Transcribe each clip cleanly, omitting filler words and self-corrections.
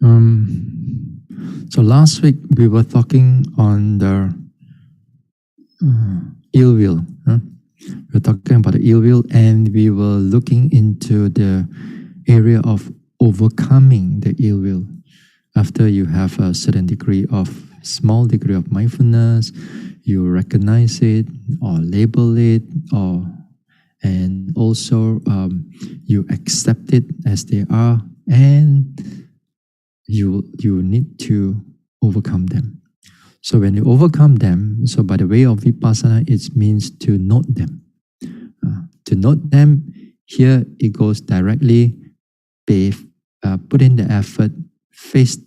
So last week we were talking on the ill will. We were talking about the ill will, and we were looking into the area of overcoming the ill will. After you have a certain degree of small degree of mindfulness, you recognize it or label it, and also you accept it as they are, and you need to overcome them. So when you overcome them, so by the way of vipassana, it means to note them. To note them, here it goes directly, put in the effort, face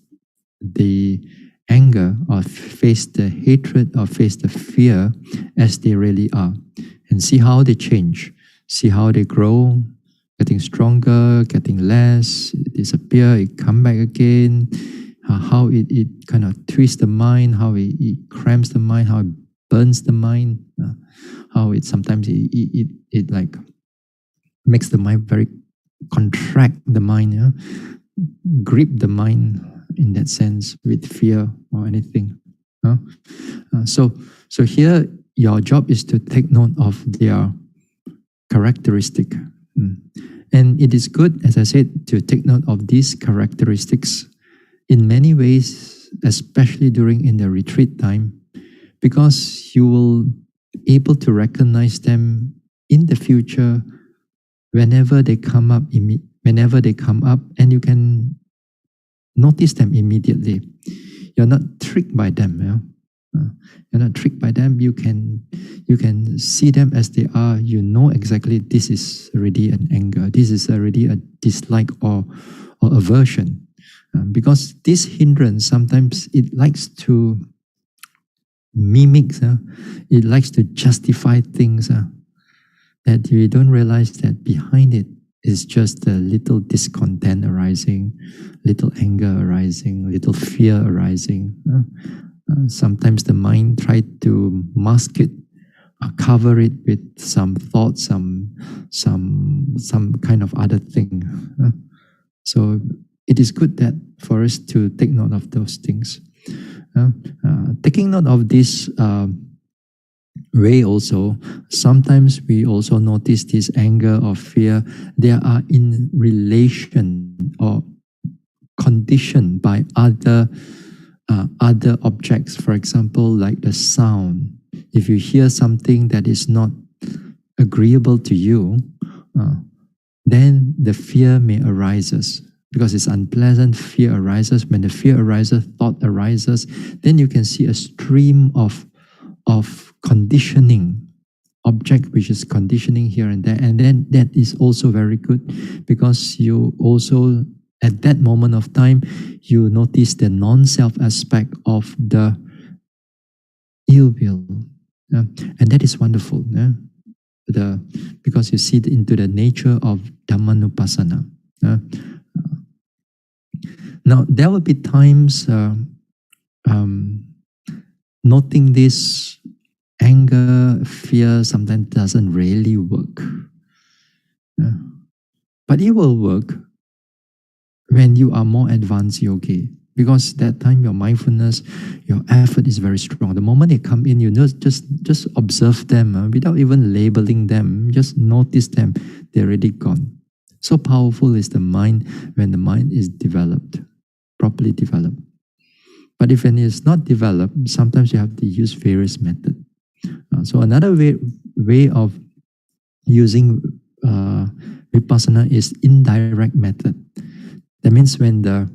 the anger or face the hatred or face the fear as they really are, and see how they change, see how they grow, getting stronger, getting less, disappear, it come back again, how it kind of twists the mind, how it cramps the mind, how it burns the mind, how it sometimes it like makes the mind very contract the mind, grip the mind in that sense with fear or anything. So here your job is to take note of their characteristic. And it is good, as I said, to take note of these characteristics in many ways, especially during in the retreat time, because you will be able to recognize them in the future whenever they come up, and you can notice them immediately. You're not tricked by them. You're not tricked by them. You can see them as they are. You know exactly this is already an anger. This is already a dislike or aversion. Because this hindrance, sometimes it likes to mimic. It likes to justify things that you don't realize that behind it is just a little discontent arising, little anger arising, little fear arising. Sometimes the mind tries to mask it, cover it with some thoughts, some kind of other thing. So it is good that for us to take note of those things. Taking note of this way also, sometimes we also notice this anger or fear. They are in relation or conditioned by other objects. For example, like the sound. If you hear something that is not agreeable to you, then the fear may arises. Because it's unpleasant, fear arises. When the fear arises, thought arises. Then you can see a stream of conditioning, object which is conditioning here and there. And then that is also very good, because you also, at that moment of time, you notice the non-self aspect of the ill will. And that is wonderful. Because you see into the nature of Dhammanupassana. Now, there will be times noting this anger, fear sometimes doesn't really work. But it will work when you are more advanced yogi, because that time your mindfulness, your effort is very strong. The moment they come in, you know, just observe them without even labeling them. Just notice them. They're already gone. So powerful is the mind when the mind is developed, properly developed. But if it is not developed, sometimes you have to use various methods. So another way of using vipassana is indirect method. That means when the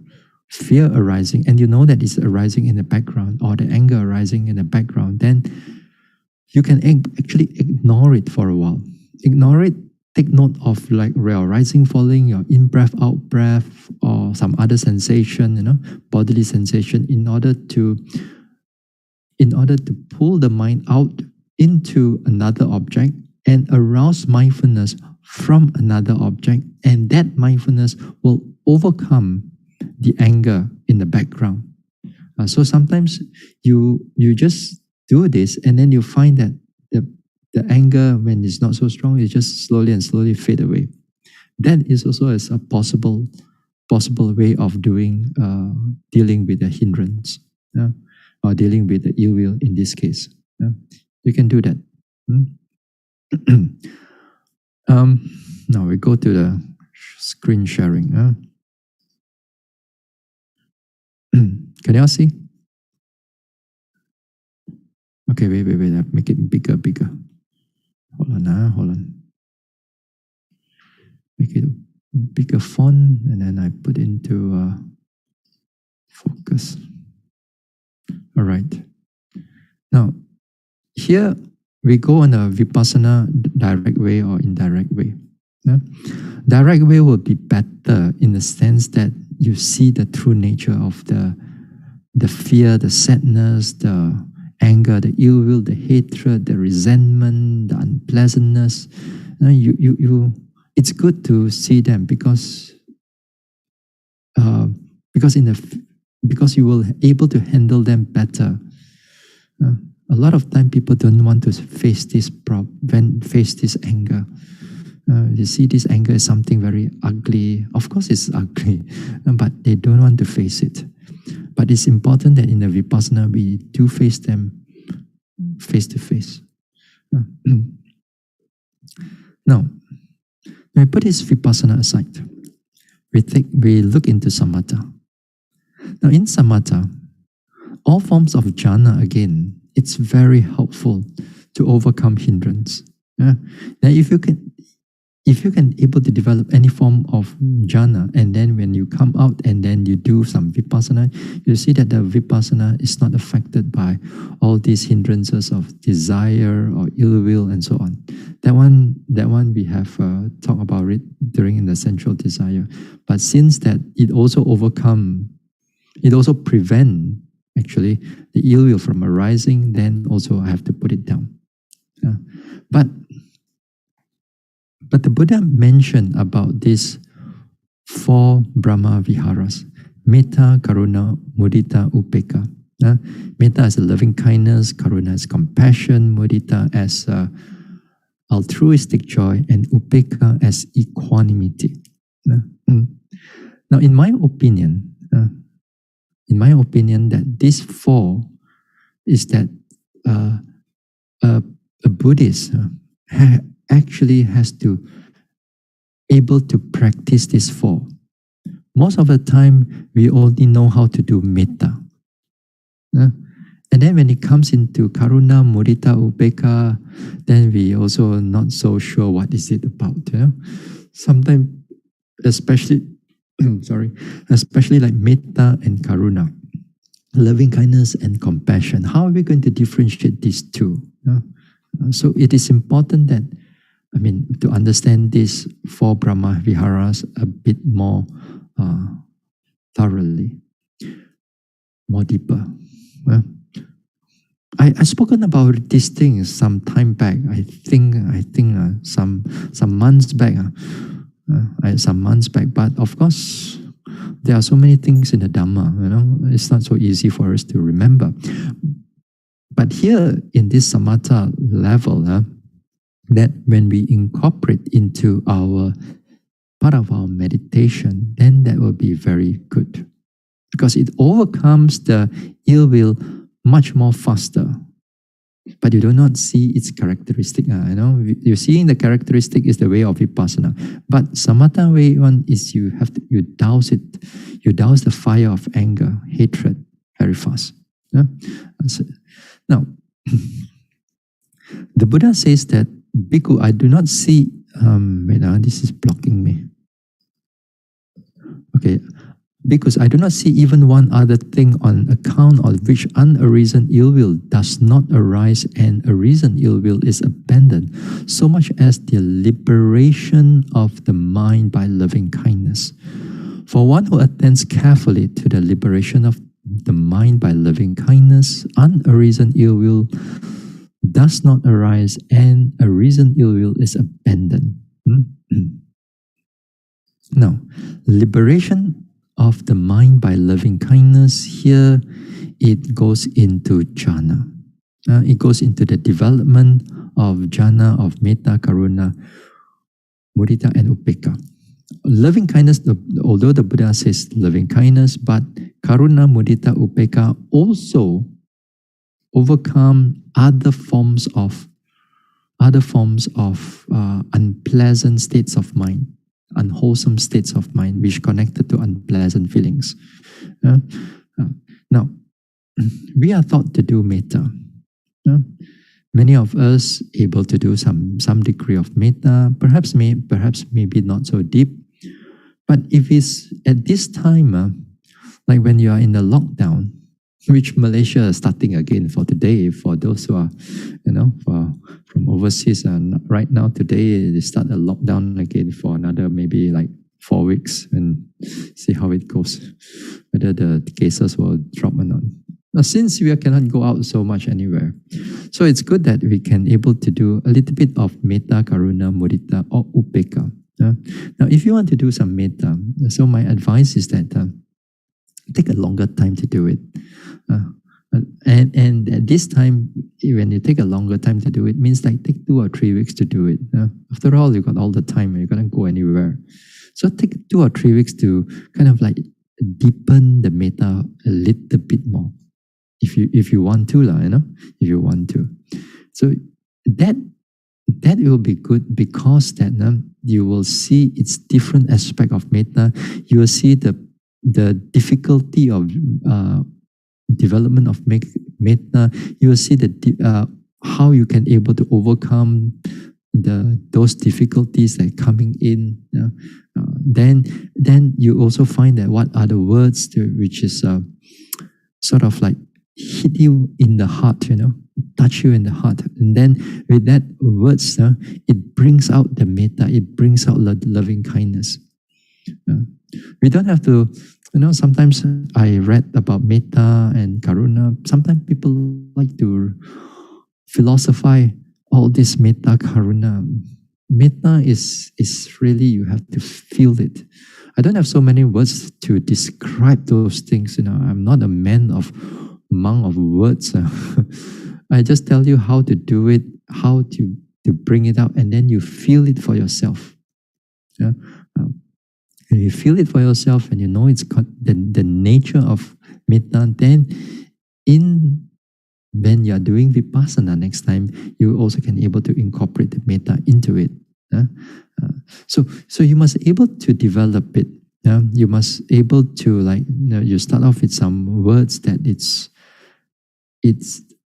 fear arising, and you know that it's arising in the background, or the anger arising in the background, then you can actually ignore it for a while. Ignore it. Take note of like your rising, falling, your in-breath, out-breath, or some other sensation, bodily sensation, in order to pull the mind out into another object and arouse mindfulness from another object, and that mindfulness will overcome the anger in the background. So sometimes you just do this, and then you find that the anger, when it's not so strong, it just slowly fade away. That is also as a possible way of doing dealing with the hindrance, or dealing with the ill will in this case. You can do that. Now we go to the screen sharing. Can you all see? Okay, wait. I make it bigger. Hold on. Make it bigger font, and then I put into focus. All right. Now, here we go on a Vipassana direct way or indirect way. Direct way will be better in the sense that you see the true nature of the fear, the sadness, the anger, the ill will, the hatred, the resentment, the unpleasantness. It's good to see them because you will able to handle them better. A lot of time people don't want to face this anger. You see, this anger is something very ugly. Of course, it's ugly, but they don't want to face it. But it's important that in the Vipassana, we do face them face to face. Now, when we put this Vipassana aside, we look into Samatha. Now, in Samatha, all forms of jhana, again, it's very helpful to overcome hindrance. Now, if you can able to develop any form of jhana, and then when you come out and then you do some vipassana, you see that the vipassana is not affected by all these hindrances of desire or ill will and so on. That one we have talked about it during the central desire. But since that it also prevent actually the ill will from arising, then also I have to put it down. But the Buddha mentioned about these 4 Brahma Viharas: Metta, Karuna, Mudita, Upekkha. Metta as a loving kindness, Karuna as compassion, Mudita as altruistic joy, and Upekkha as equanimity. Now, in my opinion, that these 4 is that a Buddhist actually has to able to practice these 4. Most of the time, we only know how to do metta. And then when it comes into karuna, mudita, upekkha, then we also not so sure what is it about. Sometimes, especially like metta and karuna, loving kindness and compassion. How are we going to differentiate these two? So it is important that, to understand these 4 Brahma Viharas a bit more thoroughly, more deeper. I spoken about these things some time back. I think some months back. But of course, there are so many things in the Dhamma. It's not so easy for us to remember. But here in this samatha level, that when we incorporate into our part of our meditation, then that will be very good, because it overcomes the ill will much more faster. But you do not see its characteristic. You're seeing the characteristic is the way of vipassana. But samatha way one is you douse it. You douse the fire of anger, hatred very fast. Now, the Buddha says that, Bhikkhu, I do not see, this is blocking me. Okay, because I do not see even one other thing on account of which unarisen ill will does not arise and arisen ill will is abandoned, so much as the liberation of the mind by loving kindness. For one who attends carefully to the liberation of the mind by loving kindness, unarisen ill will does not arise and arisen ill will is abandoned. Now, liberation of the mind by loving kindness, here it goes into jhana. It goes into the development of jhana of metta, karuna, mudita, and upekkha. Loving kindness, although the Buddha says loving kindness, but karuna, mudita, upeka also overcome other forms of unpleasant states of mind, unwholesome states of mind, which connected to unpleasant feelings. Uh, uh, Now, we are taught to do metta. Uh, Many of us able to do some degree of metta, perhaps maybe not so deep. But if it's at this time, like when you are in the lockdown, which Malaysia is starting again for today, for those who are, from overseas, and right now today they start a lockdown again for another maybe like 4 weeks, and see how it goes, whether the cases will drop or not. Now, since we cannot go out so much anywhere, so it's good that we can able to do a little bit of metta, karuna, mudita, or upeka. Now, if you want to do some metta, so my advice is that take a longer time to do it. And at this time, when you take a longer time to do it, means like take 2 or 3 weeks to do it. After all, you got all the time, you're gonna go anywhere. So take 2 or 3 weeks to kind of like deepen the metta a little bit more. If you want to, if you want to. So that will be good, because that you will see its different aspect of metta. You will see the difficulty of development of metta. You will see how you can able to overcome those difficulties that are coming in. Then you also find that what are the words which is sort of like hit you in the heart, touch you in the heart. And then with that words, it brings out the metta, it brings out loving kindness. We don't have to, sometimes I read about metta and karuna. Sometimes people like to philosophize all this metta, karuna. Metta is really, you have to feel it. I don't have so many words to describe those things. I'm not a man of monk of words. I just tell you how to do it, how to bring it out, and then you feel it for yourself. When you feel it for yourself and you know it's the nature of metta, then when you are doing vipassana next time, you also can able to incorporate the metta into it. So you must able to develop it. You must able to you start off with some words that it's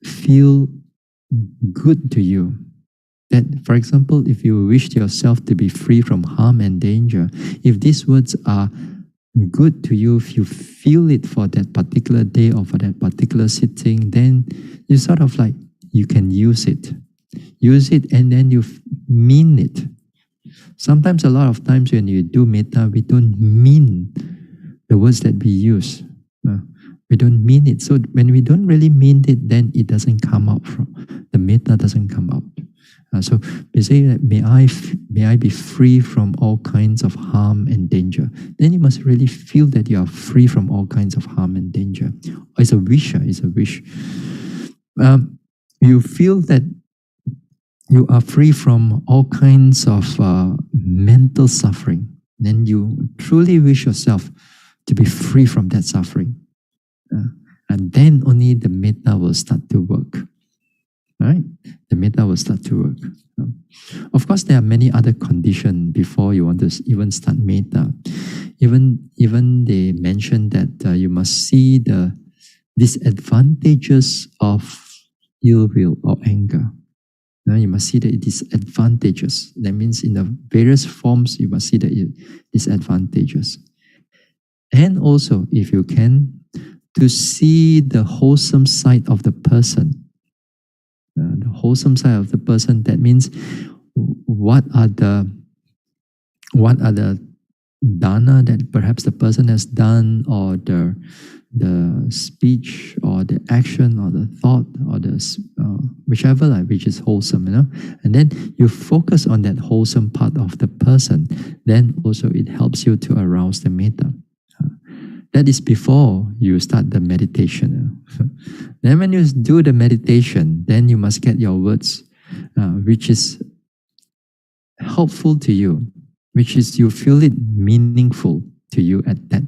feel good to you. That, for example, if you wish yourself to be free from harm and danger, if these words are good to you, if you feel it for that particular day or for that particular sitting, then you sort of like, you can use it. Use it and then you mean it. Sometimes, a lot of times when you do metta, we don't mean the words that we use. We don't mean it. So when we don't really mean it, then it doesn't come out the metta doesn't come out. So we say that may I be free from all kinds of harm and danger. Then you must really feel that you are free from all kinds of harm and danger. It's a wish. It's a wish. You feel that you are free from all kinds of mental suffering. Then you truly wish yourself to be free from that suffering. And then only the metta will start to work. Right? The metta will start to work. Of course, there are many other conditions before you want to even start metta. Even they mention that you must see the disadvantages of ill will or anger. Now you must see the disadvantages. That means in the various forms, you must see the disadvantages. And also, if you can, to see the wholesome side of the person. The wholesome side of the person, that means what are the dana that perhaps the person has done, or the speech or the action or the thought or the whichever, which is wholesome, and then you focus on that wholesome part of the person, then also it helps you to arouse the metta. That is before you start the meditation. Then when you do the meditation, then you must get your words, which is helpful to you, which is you feel it meaningful. to you at that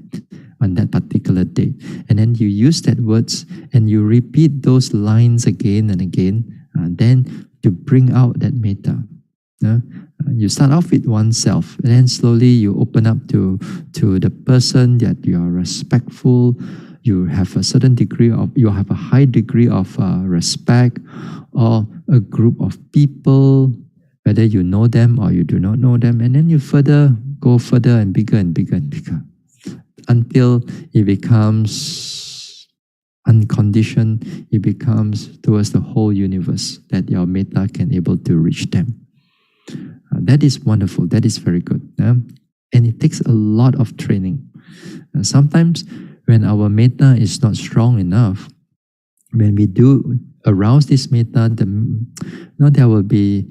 on that particular day. And then you use that words and you repeat those lines again and again, then to bring out that metta. You start off with oneself, and then slowly you open up to the person that you are respectful. You have a certain degree of, you have a high degree of respect, or a group of people, whether you know them or you do not know them, and then you go further and bigger and bigger and bigger, until it becomes unconditioned. It becomes towards the whole universe that your metta can able to reach them. That is wonderful. That is very good. And it takes a lot of training. Sometimes when our metta is not strong enough, when we do arouse this metta, there will be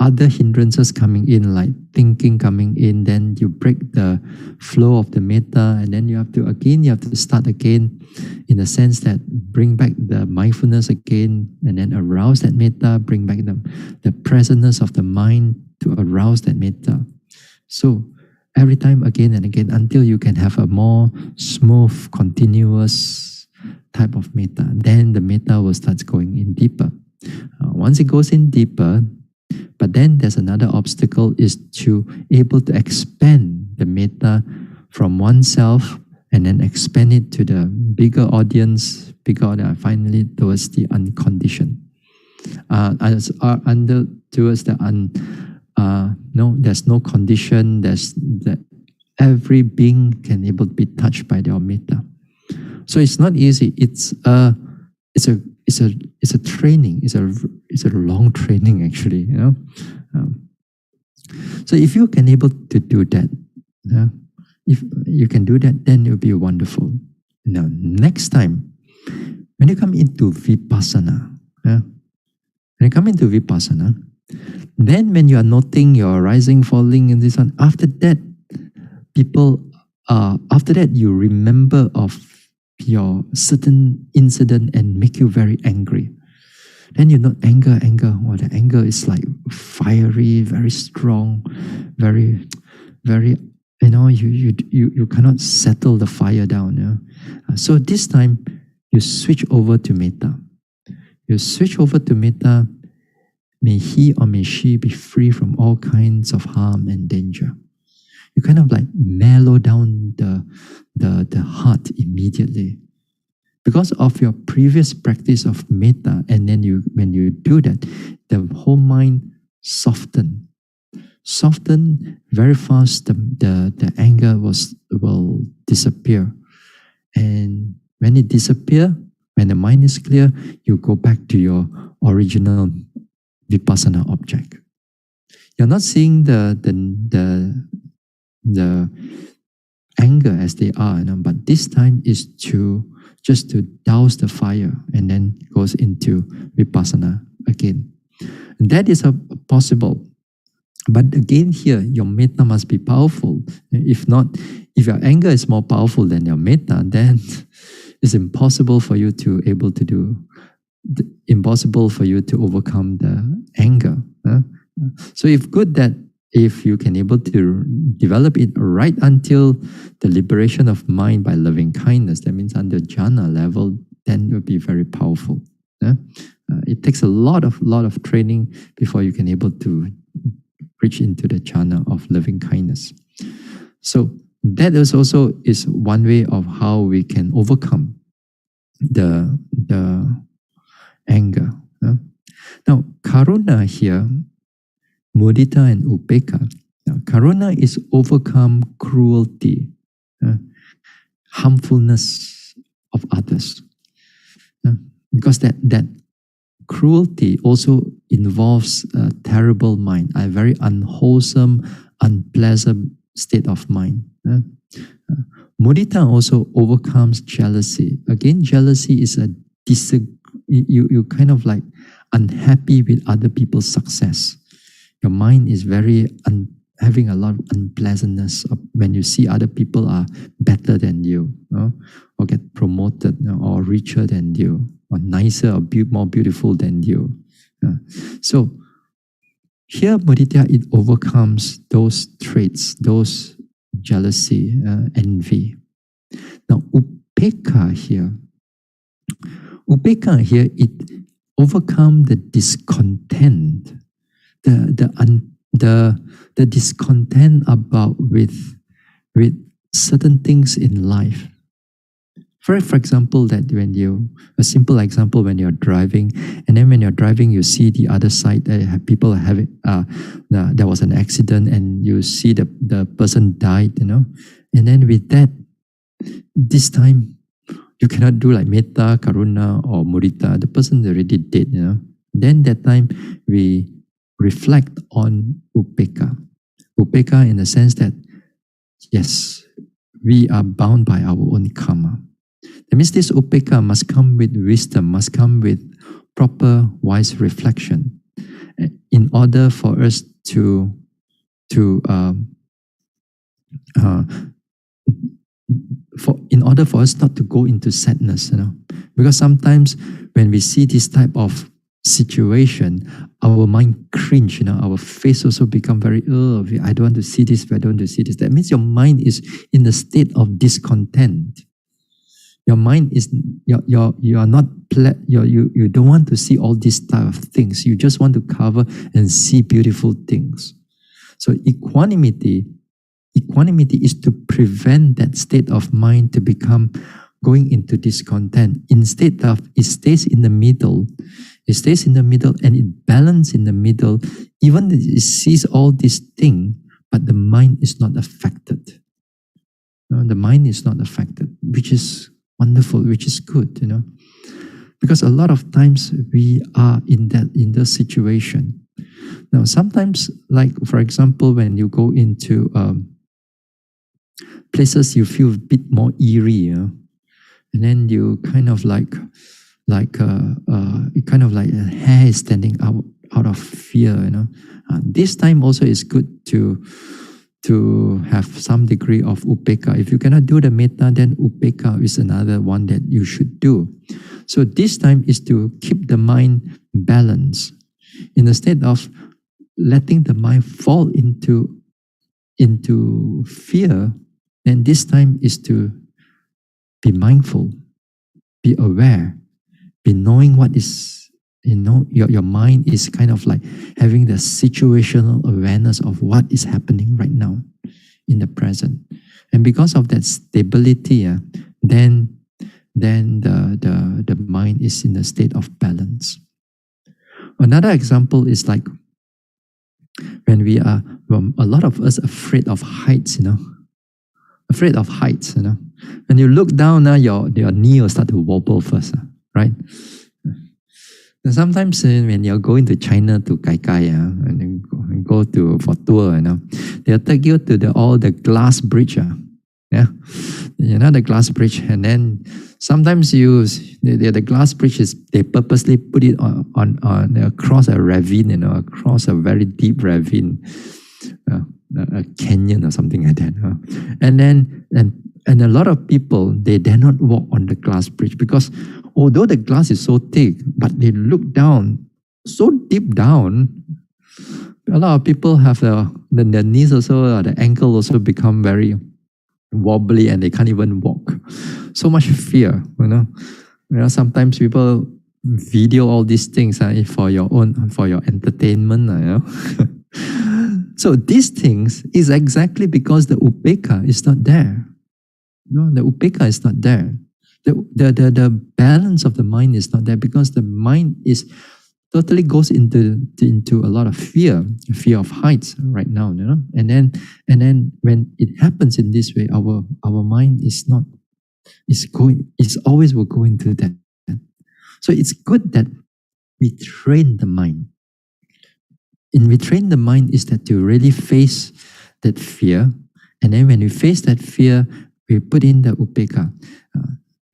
other hindrances coming in, like thinking coming in. Then you break the flow of the metta, and then you have to start again, in the sense that bring back the mindfulness again, and then arouse that metta, bring back the presentness of the mind to arouse that metta. So every time, again and again, until you can have a more smooth, continuous type of metta. Then the metta will start going in deeper. Once it goes in deeper, but then there's another obstacle, is to able to expand the metta from oneself and then expand it to the bigger audience, finally towards the unconditioned. Towards the there's no condition. Every being can able to be touched by their metta. So it's not easy. It's a training. It's a long training, actually. So if you can able to do that, if you can do that, then it will be wonderful. Now, next time, when you come into vipassana, then when you are noting your rising, falling, and this one, after that, you remember of your certain incident and make you very angry. Then you know anger. Well, the anger is like fiery, very strong, very, very. You cannot settle the fire down. So this time you switch over to metta. May he or may she be free from all kinds of harm and danger. You kind of like mellow down the heart immediately, because of your previous practice of metta. And then when you do that, the whole mind soften very fast. The anger will disappear, and when it disappears, when the mind is clear, you go back to your original vipassana object. You're not seeing the anger as they are, but this time is just to douse the fire, and then goes into vipassana again. And that is possible. But again here, your metta must be powerful. If not, if your anger is more powerful than your metta, then it's impossible for you to overcome the anger. So if you can able to develop it right until the liberation of mind by loving kindness, that means under jhana level, then it will be very powerful. It takes a lot of training before you can able to reach into the jhana of loving kindness. So that is also one way of how we can overcome the anger. Now, karuna here, mudita and upekkha. Now, karuna is overcome cruelty, harmfulness of others. Because that cruelty also involves a terrible mind, a very unwholesome, unpleasant state of mind. Mudita also overcomes jealousy. Again, jealousy is you kind of like unhappy with other people's success. Your mind is very having a lot of unpleasantness when you see other people are better than you, or get promoted, or richer than you, or nicer, or more beautiful than you. So here, mudita, it overcomes those traits, those jealousy, envy. Now, upeka here, it overcome the discontent, the discontent about with certain things in life. For example, that a simple example, when you're driving, and then when you're driving, you see the other side that people are having, there was an accident, and you see the person died, and then with that, this time, you cannot do like metta, karuna, or mudita. The person already dead, Then that time, we reflect on upeka. Upeka in the sense that, yes, we are bound by our own karma. That means this upeka must come with wisdom, must come with proper, wise reflection, in order for us to in order for us not to go into sadness, because sometimes when we see this type of situation, our mind cringe, our face also become very, I don't want to see this, I don't want to see this. That means your mind is in a state of discontent. Your mind is, you are not, you don't want to see all these type of things. You just want to cover and see beautiful things. So equanimity is to prevent that state of mind to become going into discontent. Instead of, it stays in the middle. It stays in the middle and it balances in the middle. Even it sees all these things, but the mind is not affected. The mind is not affected, which is wonderful, which is good, because a lot of times we are in that situation. Now, sometimes, like for example, when you go into places you feel a bit more eerie, and then you kind of like hair is standing out of fear, this time also is good to have some degree of upeka. If you cannot do the metta, then upeka is another one that you should do. So this time is to keep the mind balanced. Instead of letting the mind fall into fear, then this time is to be mindful, be aware, be knowing what is, your mind is kind of like having the situational awareness of what is happening right now in the present. And because of that stability, then the mind is in a state of balance. Another example is like when we are, a lot of us afraid of heights, afraid of heights, When you look down, your knee will start to wobble first, right? And sometimes when you're going to China to Kai Kai, and then go to for tour, they'll take you to all the glass bridge, the glass bridge, and then sometimes the glass bridge is, they purposely put it on across a ravine, across a very deep ravine, a canyon or something like that, and a lot of people, they dare not walk on the glass bridge because although the glass is so thick, but they look down so deep down. A lot of people have their knees also, the ankle also become very wobbly and they can't even walk. So much fear, Sometimes people video all these things for your entertainment, So these things is exactly because the upeka is not there. The upeka is not there. The balance of the mind is not there because the mind is totally goes into a lot of fear of heights right now, And then when it happens in this way, our mind always will go into that. So it's good that we train the mind. And we train the mind is that to really face that fear, and then when we face that fear, we put in the upeka.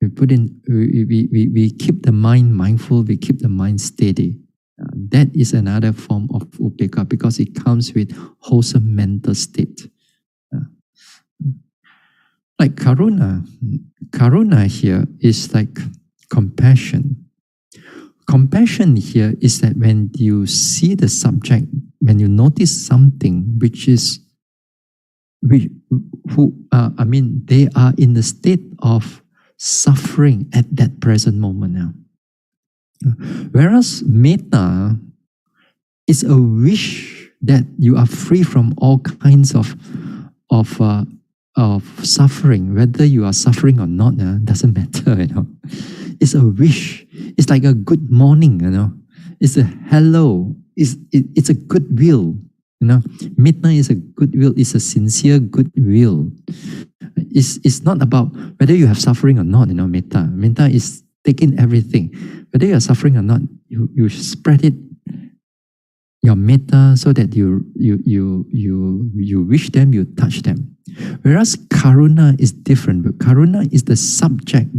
We keep the mind mindful, we keep the mind steady. That is another form of upeka because it comes with wholesome mental state. Like karuna. Karuna here is like compassion. Compassion here is that when you see the subject, when you notice something which is we, they are in the state of suffering at that present moment now. Whereas metta is a wish that you are free from all kinds of uh, of suffering, whether you are suffering or not, doesn't matter, It's a wish. It's like a good morning, It's a hello. It's a goodwill, Metta is a goodwill. It's a sincere goodwill. It's not about whether you have suffering or not, Metta. Metta is taking everything. Whether you are suffering or not, you spread it, your metta, so that you wish them, you touch them. Whereas karuna is different. Karuna is the subject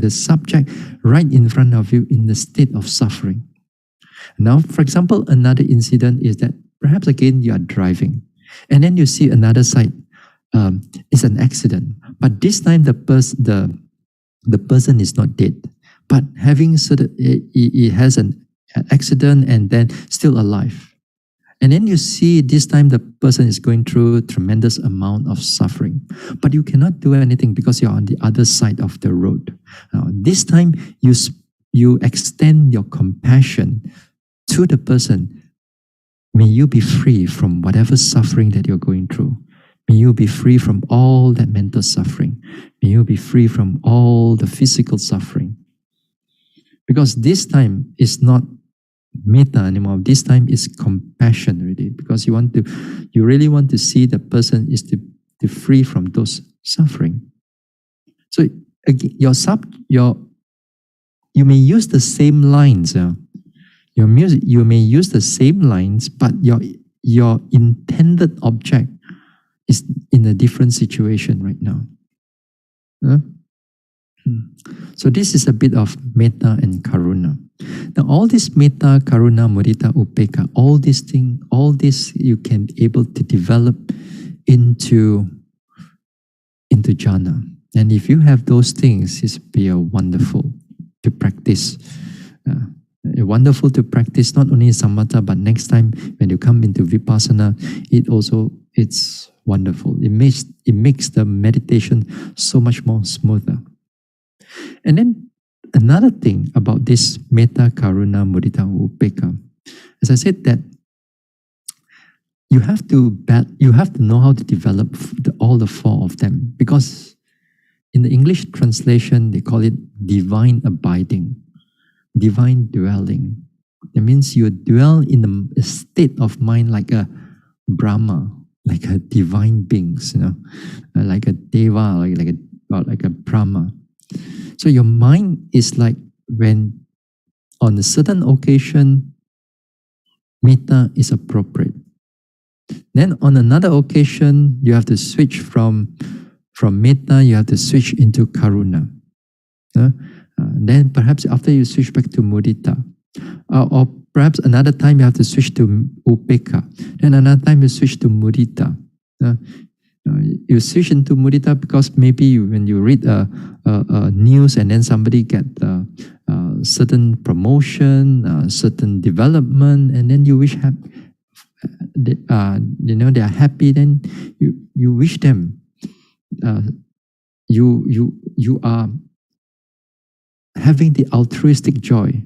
right in front of you in the state of suffering. Now, for example, another incident is that perhaps again you are driving, and then you see another side. It's an accident, but this time the person is not dead, but having it has an accident and then still alive. And then you see this time the person is going through tremendous amount of suffering, but you cannot do anything because you're on the other side of the road. Now, this time you extend your compassion to the person. May you be free from whatever suffering that you're going through. May you be free from all that mental suffering. May you be free from all the physical suffering. Because this time is not metta anymore. This time is compassion, really, because you really want to see the person is to free from those suffering. So again, you may use the same lines. You may use the same lines, but your intended object is in a different situation right now. So this is a bit of metta and karuna. Now all this metta, karuna, mudita, upekkha, all this you can be able to develop into jhana. And if you have those things, it's be wonderful to practice. Wonderful to practice not only samatha, but next time when you come into vipassana, it's wonderful. It makes the meditation so much more smoother. And then another thing about this metta, karuna, mudita, upekkha, as I said, that you have to know how to develop all the four of them, because in the English translation they call it divine abiding, divine dwelling. That means you dwell in a state of mind like a Brahma, like a divine beings, like a deva, like a Brahma. So your mind is like when on a certain occasion, metta is appropriate. Then on another occasion, you have to switch from metta, you have to switch into karuna. Then perhaps after you switch back to mudita, or perhaps another time you have to switch to upekkha. Then another time you switch to mudita. You switch into mudita because maybe when you read news and then somebody get certain promotion, certain development, and then you wish they are happy. Then you wish them. You are having the altruistic joy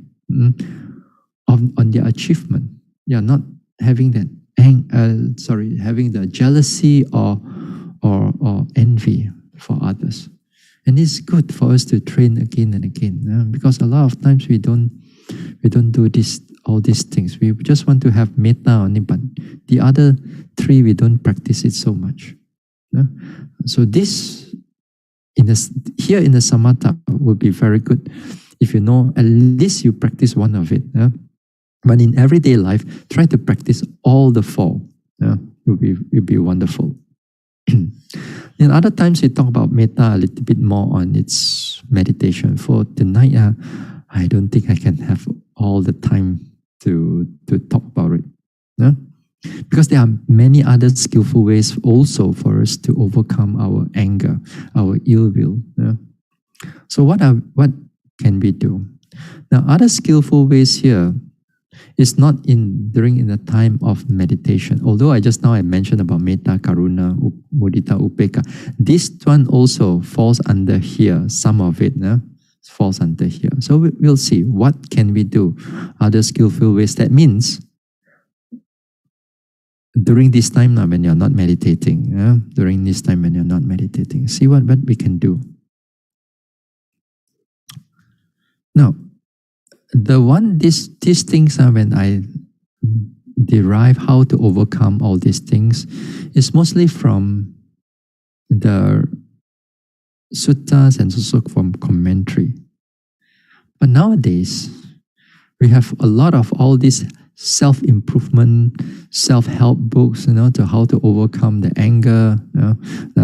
on their achievement. You are not having that having the jealousy or envy for others. And it's good for us to train again and again, because a lot of times we don't do all these things. We just want to have metta only, but the other three we don't practice it so much. So this here in the samatha would be very good if you know at least you practice one of it. But in everyday life, try to practice all the four. It will be wonderful. In other times, we talk about metta a little bit more on its meditation. For tonight, I don't think I can have all the time to talk about it. Because there are many other skillful ways also for us to overcome our anger, our ill will. So what can we do? Now, other skillful ways here It's not during the time of meditation. Although I mentioned about metta, karuna, mudita, upeka. This one also falls under here. Some of it falls under here. So we'll see what can we do. Other skillful ways. That means during this time now when you're not meditating, see what we can do. Now, these things are when I derive how to overcome all these things is mostly from the suttas and also from commentary. But nowadays, we have a lot of all these self-improvement, self-help books, to how to overcome the anger. Now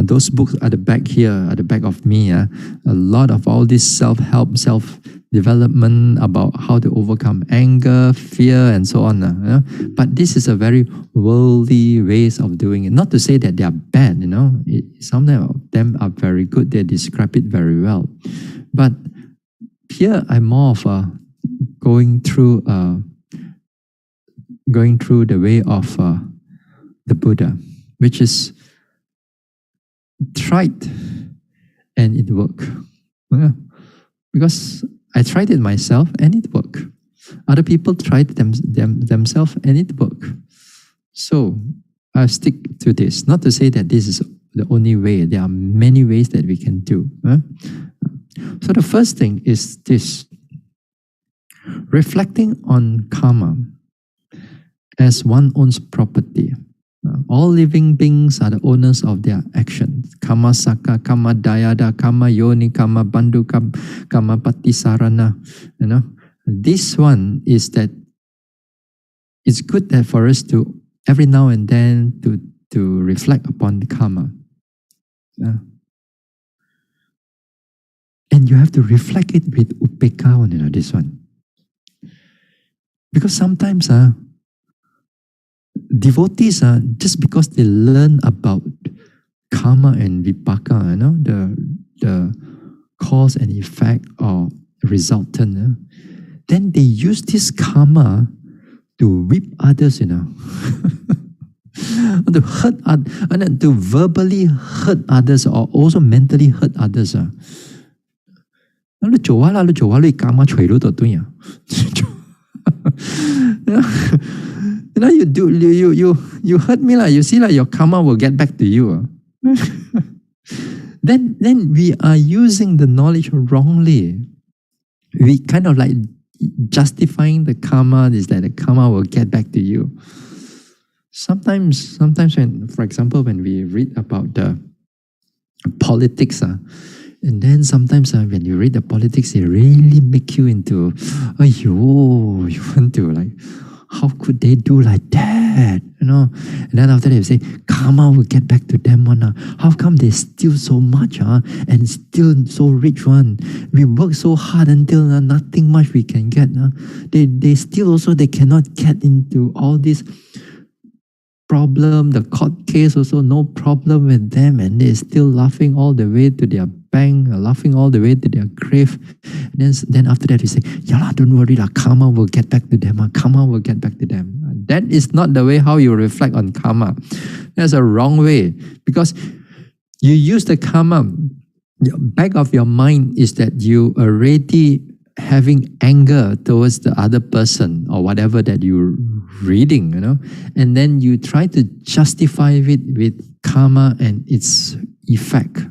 those books at the back here, at the back of me, a lot of all this self-help, self-development about how to overcome anger, fear, and so on. But this is a very worldly ways of doing it. Not to say that they are bad, some of them are very good. They describe it very well. But here I'm more of going through the way of the Buddha, which is tried and it worked. Because I tried it myself and it worked. Other people tried themselves and it worked. So I stick to this. Not to say that this is the only way. There are many ways that we can do. So the first thing is this. Reflecting on karma as one owns property. All living beings are the owners of their actions. Kama saka, kama dayada, kama yoni, kama bandhu, kama patisarana. This one is that it's good that for us to every now and then to reflect upon the karma. And you have to reflect it with upeka, this one. Because sometimes devotees, just because they learn about karma and vipaka, the cause and effect or resultant, then they use this karma to whip others, to hurt and to verbally hurt others or also mentally hurt others. You hurt me, you see, your karma will get back to you. Then we are using the knowledge wrongly. We kind of like justifying the karma is that the karma will get back to you. Sometimes when, for example, when we read about the politics, and then sometimes when you read the politics, they really make you into, you want to like, how could they do like that? And then after that you say, karma will get back to them. How come they steal so much and still so rich one? We work so hard until nothing much we can get. They still also, they cannot get into all this problem, the court case also no problem with them, and they're still laughing all the way to their bank, laughing all the way to their grave. And then after that, we say, don't worry, karma will get back to them. Karma will get back to them. That is not the way how you reflect on karma. That's a wrong way, because you use the karma. Back of your mind is that you already having anger towards the other person or whatever that you're reading, and then you try to justify it with karma and its effect.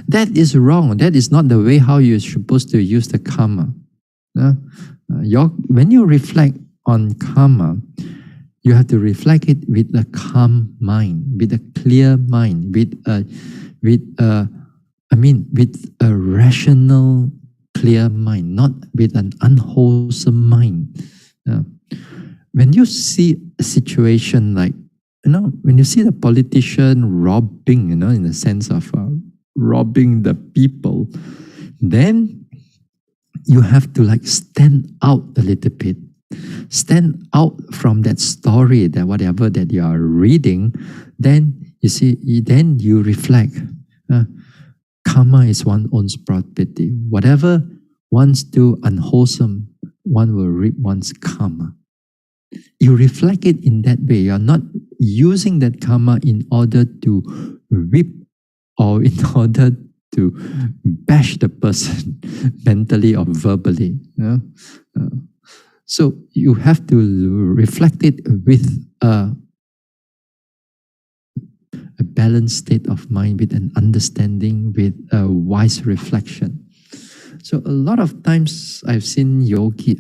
That is wrong. That is not the way how you're supposed to use the karma. When you reflect on karma, you have to reflect it with a calm mind, with a clear mind, with a rational, clear mind, not with an unwholesome mind. When you see a situation like, when you see the politician robbing, in the sense of robbing the people, then you have to like stand out a little bit. Stand out from that story, that whatever that you are reading, then you see, then you reflect. Karma is one's own property. Whatever one's do unwholesome, one will reap one's karma. You reflect it in that way. You're not using that karma in order to whip or in order to bash the person mentally or verbally. Yeah? So you have to reflect it with a balanced state of mind, with an understanding, with a wise reflection. So a lot of times I've seen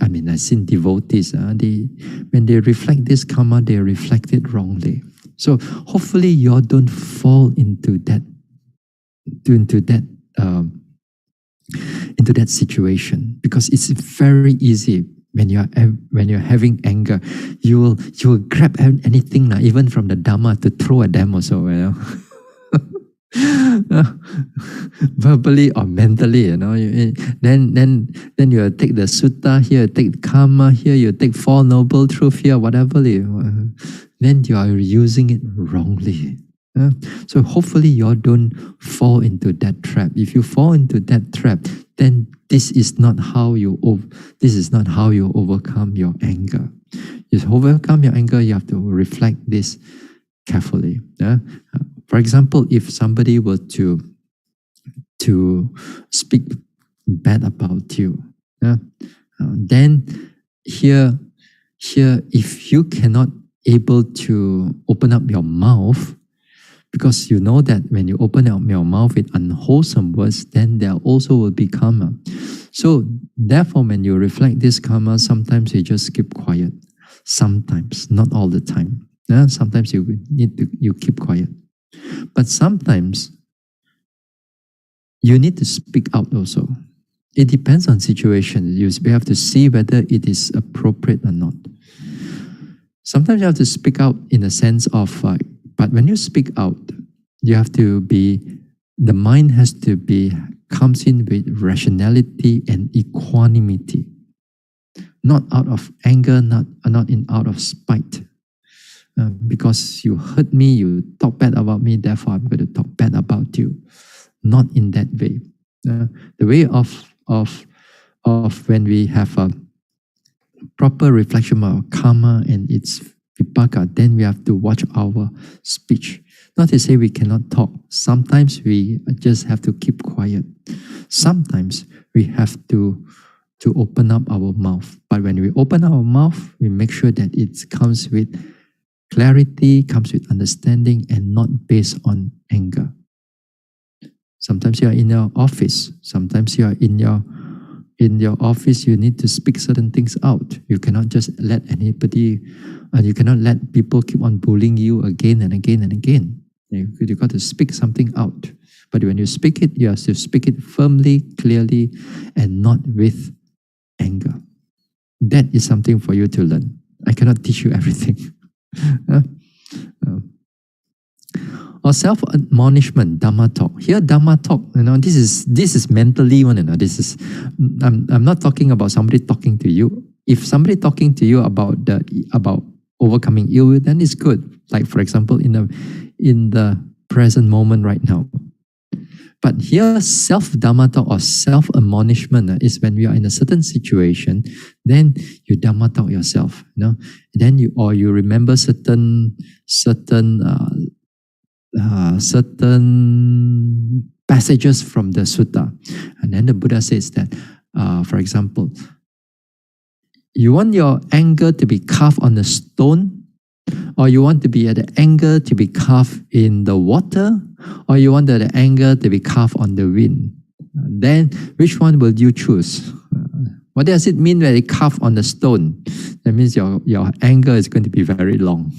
I've seen devotees, when they reflect this karma, they reflect it wrongly. So hopefully you don't fall into that situation, because it's very easy when you're having anger. You will grab anything, even from the Dhamma, to throw at them also. Verbally or mentally, then you take the sutta here, take the karma here, you take Four Noble Truth here, whatever, then you are using it wrongly. So hopefully you don't fall into that trap. If you fall into that trap, then this is not how you overcome your anger. You overcome your anger, you have to reflect this carefully. For example, if somebody were to speak bad about you, then here, if you cannot able to open up your mouth, because you know that when you open up your mouth with unwholesome words, then there also will be karma. So therefore, when you reflect this karma, sometimes you just keep quiet. Sometimes, not all the time. Sometimes you keep quiet. But sometimes you need to speak out also. It depends on situation. We have to see whether it is appropriate or not. Sometimes you have to speak out in the sense of, but when you speak out, you have to the mind comes in with rationality and equanimity. Not out of anger, not out of spite. Because you hurt me, you talk bad about me, therefore I'm going to talk bad about you. Not in that way. The way of when we have a proper reflection of karma and its vipaka, then we have to watch our speech. Not to say we cannot talk. Sometimes we just have to keep quiet. Sometimes we have to open up our mouth. But when we open our mouth, we make sure that it comes with clarity, comes with understanding, and not based on anger. Sometimes you are in your office. Sometimes you are in your office, you need to speak certain things out. You cannot just let you cannot let people keep on bullying you again and again and again. You got to speak something out. But when you speak it, you have to speak it firmly, clearly, and not with anger. That is something for you to learn. I cannot teach you everything. Or self-admonishment, Dhamma talk. Here, Dhamma talk, this is mentally one. I'm not talking about somebody talking to you. If somebody talking to you about overcoming ill will, then it's good. Like for example, in the present moment right now. But here, self-Dhamma talk or self-admonishment is when we are in a certain situation, then you Dhamma talk yourself. Then you remember certain passages from the sutta. And then the Buddha says that, for example, you want your anger to be carved on a stone, or you want the anger to be carved in the water, or you want the anger to be carved on the wind. Then which one will you choose? What does it mean when it carved on the stone? That means your anger is going to be very long.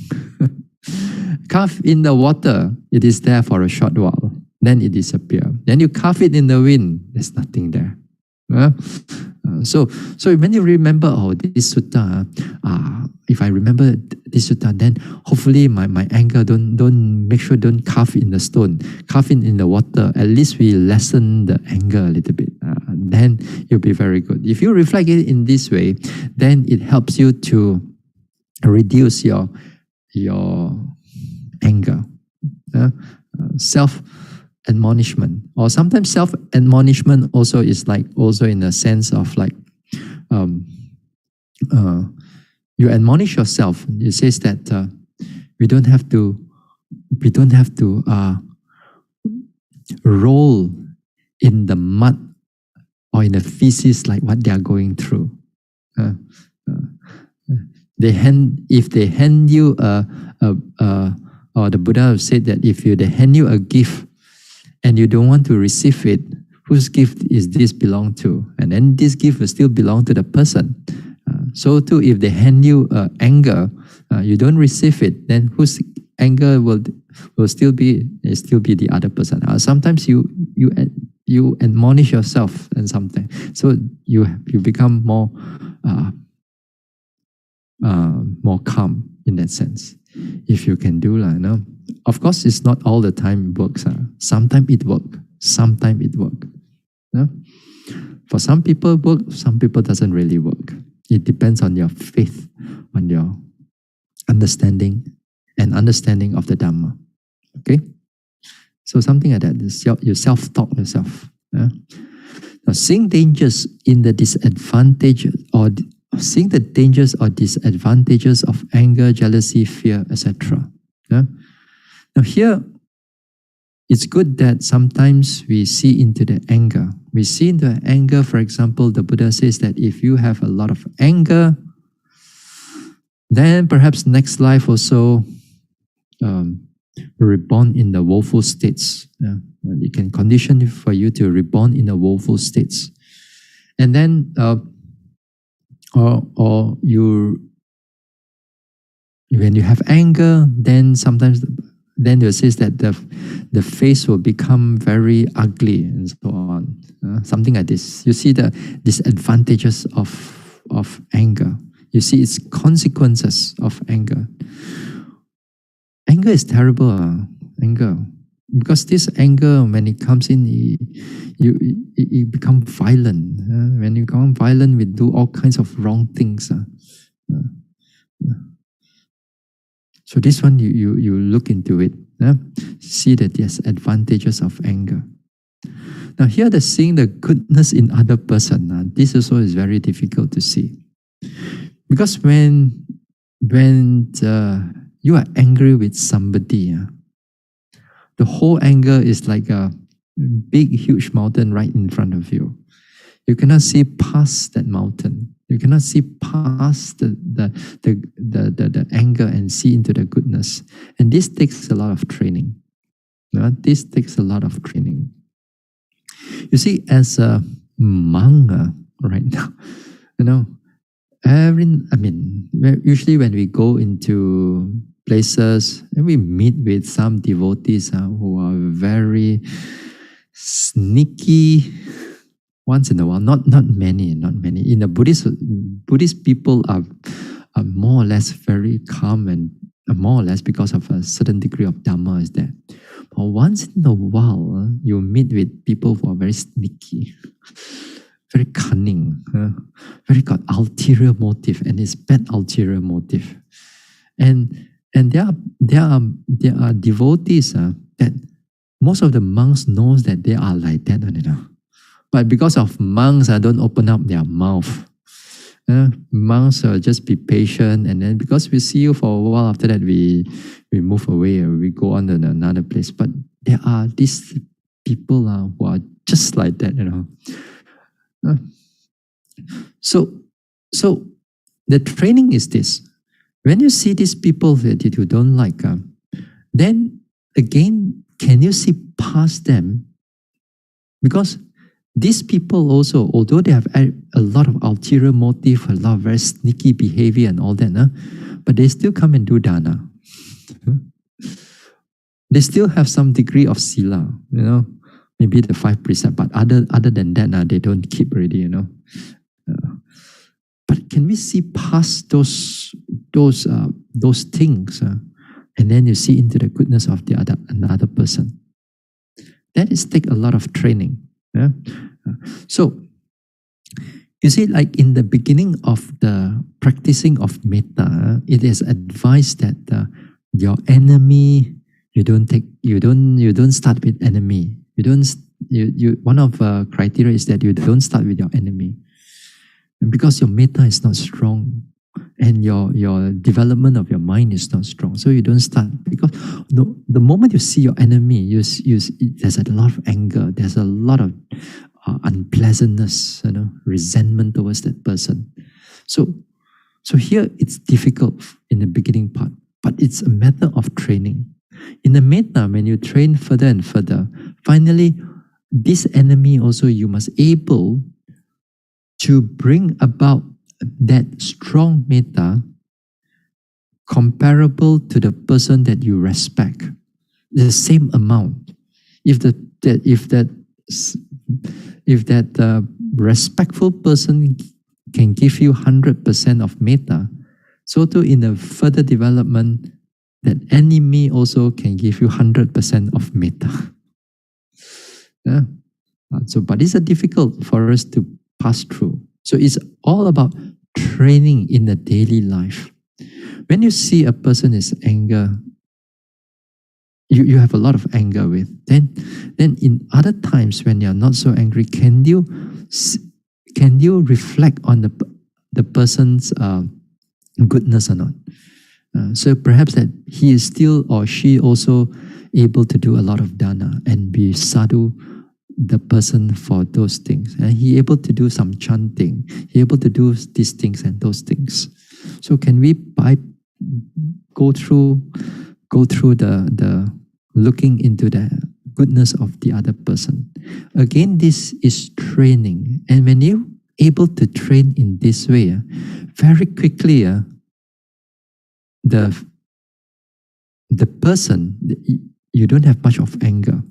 Carve in the water, it is there for a short while. Then it disappears. Then you carve it in the wind, there's nothing there. So when you remember, this sutta, if I remember this sutta, then hopefully my anger don't carve in the stone, carve it in the water. At least we lessen the anger a little bit. Then you'll be very good. If you reflect it in this way, then it helps you to reduce your anger. Self-admonishment, or sometimes self-admonishment also is also in a sense of you admonish yourself. It says that we don't have to roll in the mud or in the feces like what they are going through. Uh, uh, if they hand you or the Buddha said that if they hand you a gift and you don't want to receive it, whose gift is this belong to? And then this gift will still belong to the person. So too, if they hand you anger, you don't receive it, then whose anger will still be the other person. Sometimes you admonish yourself and something, so you become more calm in that sense. If you can do that, no? Of course, it's not all the time it works. Sometimes it works. Sometimes it works. No? For some people work, some people doesn't really work. It depends on your faith, on your understanding of the Dhamma. Okay? So something like that. You self-talk yourself. Yeah? Now, seeing dangers in the disadvantages or seeing the dangers or disadvantages of anger, jealousy, fear, etc. Yeah? Now here, it's good that sometimes we see into the anger. We see into anger, for example, the Buddha says that if you have a lot of anger, then perhaps next life also reborn in the woeful states. Yeah? It can condition for you to reborn in the woeful states. And then, or you, when you have anger, then sometimes then it says that the face will become very ugly and so on. Something like this. You see the disadvantages of anger. You see its consequences of anger. Anger is terrible. Anger. Because this anger, when it comes in, it becomes violent. When you become violent, we do all kinds of wrong things. So this one, you look into it. See the disadvantages of anger. Now here, seeing the goodness in other person, this also is very difficult to see. Because when you are angry with somebody, the whole anger is like a big, huge mountain right in front of you. You cannot see past that mountain. You cannot see past the anger and see into the goodness. And this takes a lot of training. This takes a lot of training. You see, as a monk right now, usually when we go into places and we meet with some devotees who are very sneaky. Once in a while, not many. In the Buddhist people are more or less very calm and more or less because of a certain degree of Dhamma is there. But once in a while, you meet with people who are very sneaky, very cunning, very got ulterior motive, and it's bad ulterior motive. And there are devotees that most of the monks knows that they are like that, But because of monks, don't open up their mouth. Monks just be patient, and then because we see you for a while, after that we move away or we go on to another place. But there are these people who are just like that, So the training is this. When you see these people that you don't like, then again, can you see past them? Because these people also, although they have a lot of ulterior motive, a lot of very sneaky behavior and all that, but they still come and do dana. They still have some degree of sila, maybe the 5 precepts, but other than that, they don't keep already, But can we see past those things, and then you see into the goodness of another person? That is take a lot of training. Yeah? So, you see, like in the beginning of the practicing of metta, it is advised that your enemy, you don't start with enemy. One of the criteria is that you don't start with your enemy, and because your metta is not strong, and your development of your mind is not strong. So you don't start, because the moment you see your enemy, there's a lot of anger, there's a lot of unpleasantness, resentment towards that person. So here it's difficult in the beginning part, but it's a matter of training. In the metta, when you train further and further, finally, this enemy also you must able to bring about that strong metta comparable to the person that you respect, the same amount. If that respectful person can give you 100% of metta, so too in the further development, that enemy also can give you 100% of metta. Yeah. But it's difficult for us to pass through. So it's all about training in the daily life. When you see a person is anger, you have a lot of anger with, then in other times when you're not so angry, can you reflect on the person's goodness or not? So perhaps that he is still or she also able to do a lot of dana and be sadhu the person for those things. And he able to do some chanting, he able to do these things and those things. So can we go through the looking into the goodness of the other person? Again, this is training. And when you able to train in this way, very quickly, the person, you don't have much of anger.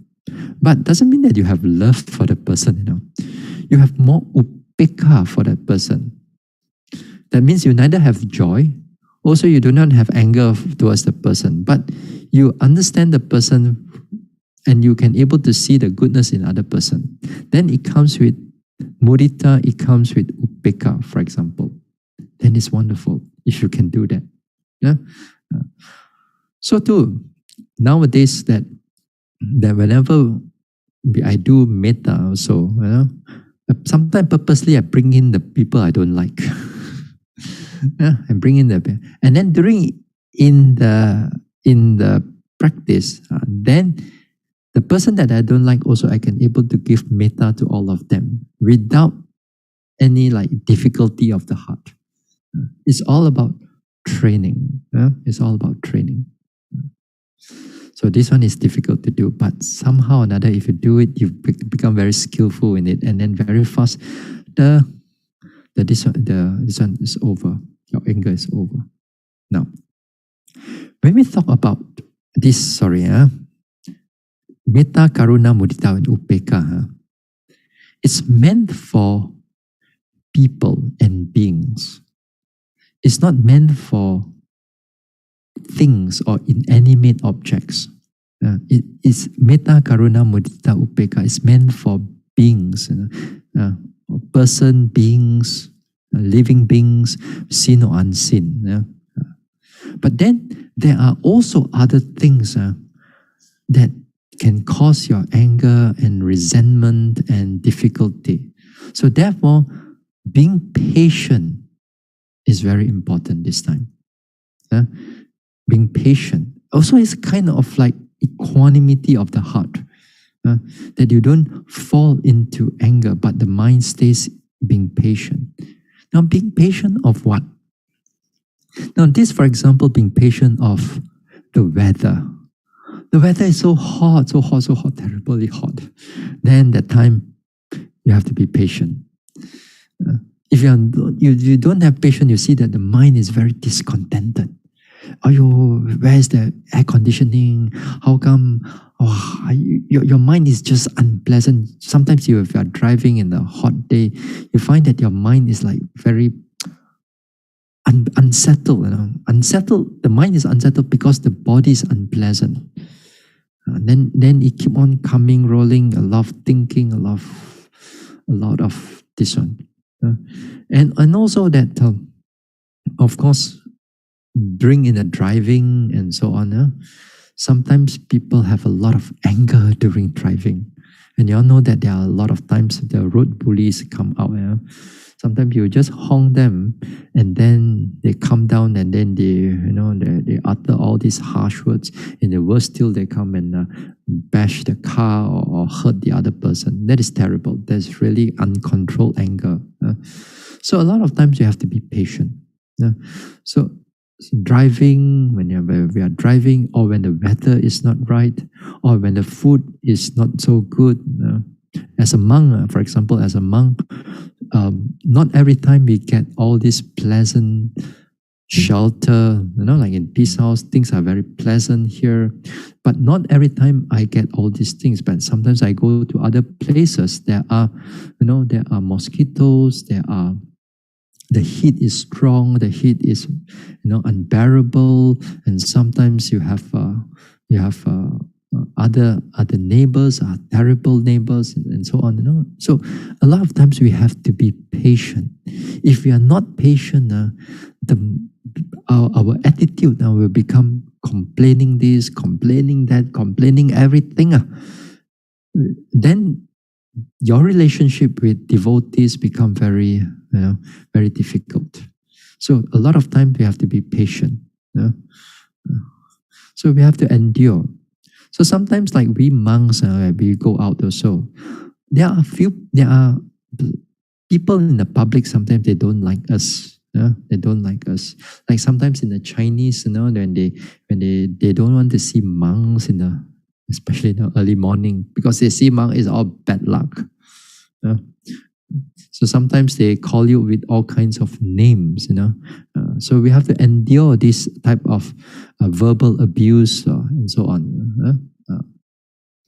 But doesn't mean that you have love for the person, You have more upeka for that person. That means you neither have joy, also you do not have anger towards the person, but you understand the person and you can able to see the goodness in other person. Then it comes with mudita, it comes with upeka, for example. Then it's wonderful if you can do that. Yeah. So too, nowadays that whenever I do metta also, sometimes purposely I bring in the people I don't like. Yeah, I bring in and then in the practice, then the person that I don't like also I can able to give metta to all of them without any difficulty of the heart. It's all about training. It's all about training. So this one is difficult to do, but somehow or another, if you do it, you become very skillful in it, and then very fast, this one is over. Your anger is over. Now, when we talk about this, metta, karuna, mudita, and upeka, it's meant for people and beings. It's not meant for things or inanimate objects. It is metta, karuna, mudita, upeka. It's meant for beings, person, beings, living beings, seen or unseen. But then there are also other things that can cause your anger and resentment and difficulty. So therefore, being patient is very important this time. Being patient. Also, it's kind of like equanimity of the heart. That you don't fall into anger, but the mind stays being patient. Now, being patient of what? Now, this, for example, being patient of the weather. The weather is so hot, terribly hot. Then that time, you have to be patient. If you don't have patience, you see that the mind is very discontented. Where's the air conditioning? How come? Your mind is just unpleasant. Sometimes if you are driving in a hot day, you find that your mind is very unsettled. Unsettled. The mind is unsettled because the body is unpleasant. Then it keep on coming, rolling, a lot of thinking, a lot of this one. And also that, of course, during in the driving and so on, sometimes people have a lot of anger during driving. And you all know that there are a lot of times the road bullies come out. Sometimes you just honk them, and then they come down, and then they utter all these harsh words. And the worst still, they come and bash the car, or hurt the other person. That is terrible. That's really uncontrolled anger. So a lot of times you have to be patient. So driving, when we are driving, or when the weather is not right, or when the food is not so good. As a monk, for example, as a monk, not every time we get all this pleasant shelter, like in peace house, things are very pleasant here. But not every time I get all these things. But sometimes I go to other places. There are mosquitoes. The heat is strong. The heat is, unbearable. And sometimes you have other neighbors are terrible neighbors, and so on. So a lot of times we have to be patient. If we are not patient, our attitude now will become complaining this, complaining that, complaining everything. Then your relationship with devotees become very difficult. So a lot of times we have to be patient. So we have to endure. So sometimes, like we monks, we go out also. There are people in the public. Sometimes they don't like us. They don't like us. Like sometimes in the Chinese, when they don't want to see monks especially in the early morning, because they see monk is all bad luck. So sometimes they call you with all kinds of names. So we have to endure this type of verbal abuse and so on.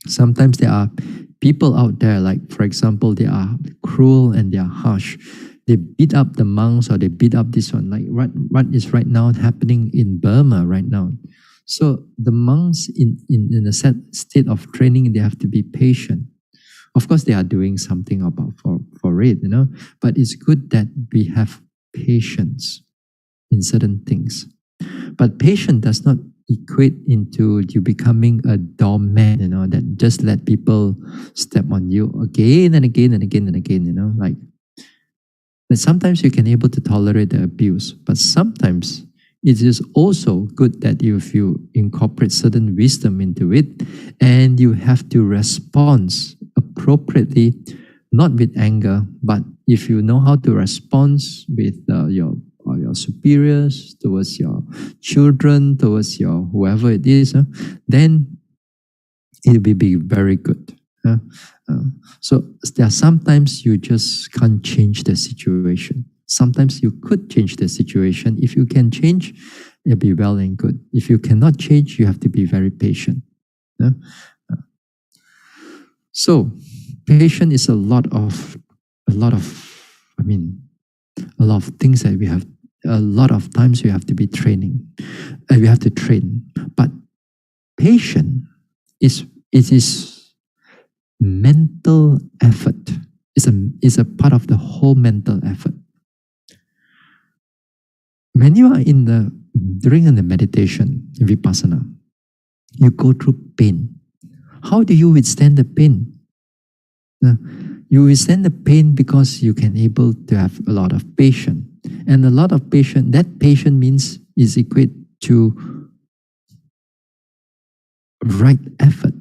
Sometimes there are people out there, like for example, they are cruel and they are harsh. They beat up the monks, or they beat up this one, like what is right now happening in Burma right now. So the monks in a state of training, they have to be patient. Of course, they are doing something for it, but it's good that we have patience in certain things. But patience does not equate into you becoming a doormat, that just let people step on you again and again and again and again, like. And sometimes you can able to tolerate the abuse, but sometimes it is also good that if you incorporate certain wisdom into it, and you have to respond appropriately, not with anger, but if you know how to respond with your superiors, towards your children, towards your whoever it is, then it will be very good. So there are sometimes you just can't change the situation. Sometimes you could change the situation. If you can change, it'll be well and good. If you cannot change, you have to be very patient. So patience is a lot of things that we have. A lot of times we have to be training. We have to train. But patience is mental effort. It's a part of the whole mental effort. When you are during the meditation, vipassana, you go through pain. How do you withstand the pain? You withstand the pain because you can able to have a lot of patience. And a lot of patience, that patience means is equate to right effort.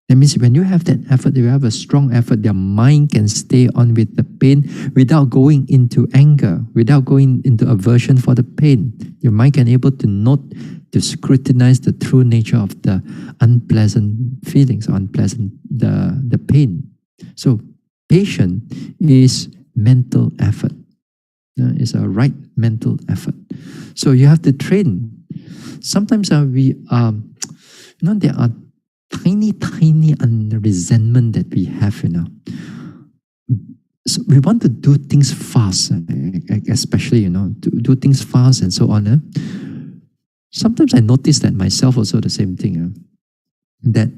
That means when you have that effort, you have a strong effort, your mind can stay on with the pain without going into anger, without going into aversion for the pain. Your mind can able to note, to scrutinize the true nature of the unpleasant feelings, the pain. So patience is mental effort. It's a right mental effort. So you have to train. Sometimes there are tiny resentment that we have, So we want to do things fast, especially, to do things fast and so on. Sometimes I notice that myself also the same thing. That,